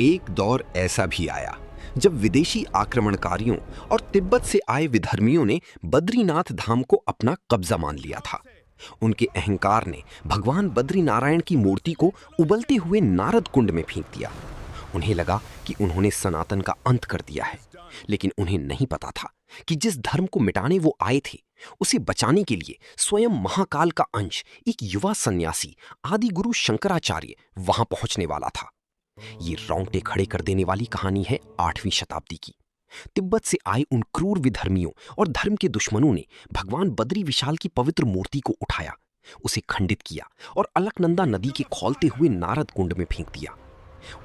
एक दौर ऐसा भी आया जब विदेशी आक्रमणकारियों और तिब्बत से आए विधर्मियों ने बद्रीनाथ धाम को अपना कब्जा मान लिया था। उनके अहंकार ने भगवान बद्रीनारायण की मूर्ति को उबलते हुए नारद कुंड में फेंक दिया। उन्हें लगा कि उन्होंने सनातन का अंत कर दिया है, लेकिन उन्हें नहीं पता था कि जिस धर्म को मिटाने वो आए थे, उसे बचाने के लिए स्वयं महाकाल का अंश एक युवा सन्यासी आदि गुरु शंकराचार्य वहां पहुंचने वाला था। ये रोंगटे खड़े कर देने वाली कहानी है 8वीं शताब्दी की। तिब्बत से आए उन क्रूर विधर्मियों और धर्म के दुश्मनों ने भगवान बद्री विशाल की पवित्र मूर्ति को उठाया, उसे खंडित किया और अलकनंदा नदी के खौलते हुए नारद कुंड में फेंक दिया।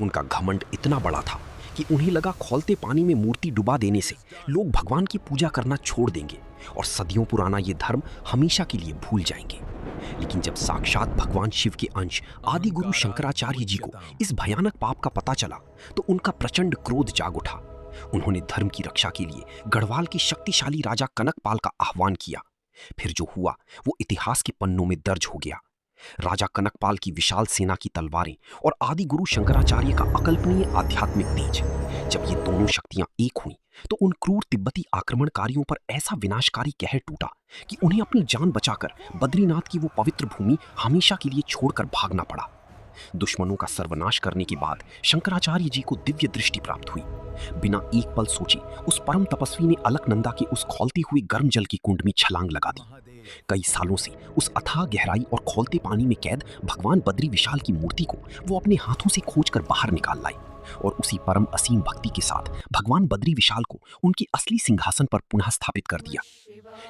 उनका घमंड इतना बड़ा था कि उन्हें लगा खौलते पानी में मूर्ति डुबा देने से लोग भगवान की पूजा करना छोड़ देंगे और सदियों पुराना ये धर्म हमेशा के लिए भूल जाएंगे। लेकिन जब साक्षात भगवान शिव के अंश आदि गुरु शंकराचार्य जी को इस भयानक पाप का पता चला तो उनका प्रचंड क्रोध जाग उठा। उन्होंने धर्म की रक्षा के लिए गढ़वाल के शक्तिशाली राजा कनकपाल का आह्वान किया। फिर जो हुआ वो इतिहास के पन्नों में दर्ज हो गया। राजा कनकपाल की विशाल सेना की तलवारें और आदि गुरु शंकराचार्य का अकल्पनीय आध्यात्मिक तेज, जब ये दोनों शक्तियां एक हुई तो उन क्रूर तिब्बती आक्रमणकारियों पर ऐसा विनाशकारी कहर टूटा कि उन्हें अपनी जान बचाकर बद्रीनाथ की वो पवित्र भूमि हमेशा के लिए छोड़कर भागना पड़ा। दुश्मनों का सर्वनाश करने के बाद शंकराचार्य जी को दिव्य दृष्टि प्राप्त हुई। बिना एक पल सोचे उस परम तपस्वी ने अलकनंदा के उस खौलते हुए गर्म जल की कुंड में छलांग लगा दी। कई सालों से उस अथाह गहराई और खौलते पानी में कैद भगवान बद्री विशाल की मूर्ति को वो अपने हाथों से खोजकर बाहर निकाल लाई और उसी परम असीम भक्ति के साथ भगवान बद्री विशाल को उनके असली सिंहासन पर पुनः स्थापित कर दिया।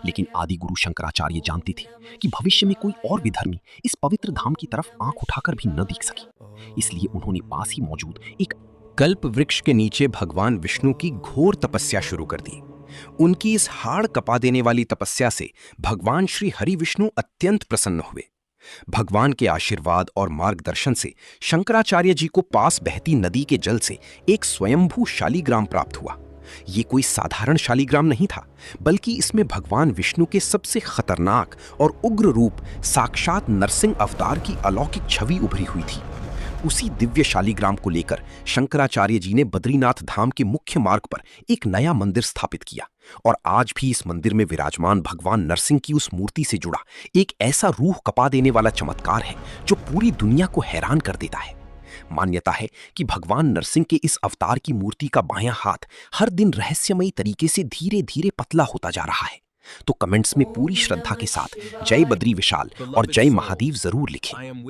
लेकिन आदि गुरु शंकराचार्य जानते थे कि भविष्य में कोई और विधर्मी इस पवित्र धाम की तरफ आंख उठाकर भी न देख सके। इसलिए उन्होंने पास ही मौजूद एक कल्प वृक्ष के नीचे भगवान विष्णु की घोर तपस्या शुरू कर दी। उनकी इस हाड़ कपा देने वाली तपस्या से भगवान श्री हरि विष्णु अत्यंत प्रसन्न हुए। भगवान के आशीर्वाद और मार्गदर्शन से शंकराचार्य जी को पास बहती नदी के जल से एक स्वयंभू शालीग्राम प्राप्त हुआ। ये कोई साधारण शालीग्राम नहीं था, बल्कि इसमें भगवान विष्णु के सबसे खतरनाक और उग्र रूप साक्षात नरसिंह अवतार की अलौकिक छवि उभरी हुई थी। उसी दिव्य शालीग्राम को लेकर शंकराचार्य जी ने बद्रीनाथ धाम के मुख्य मार्ग पर एक नया मंदिर स्थापित किया और आज भी इस मंदिर में विराजमान भगवान नरसिंह की उस मूर्ति से जुड़ा एक ऐसा रूह कपा देने वाला चमत्कार है जो पूरी दुनिया को हैरान कर देता है। मान्यता है कि भगवान नरसिंह के इस अवतार की मूर्ति का बायां हाथ हर दिन रहस्यमयी तरीके से धीरे धीरे पतला होता जा रहा है। तो कमेंट्स में पूरी श्रद्धा के साथ जय बद्री विशाल और जय महादेव जरूर लिखें।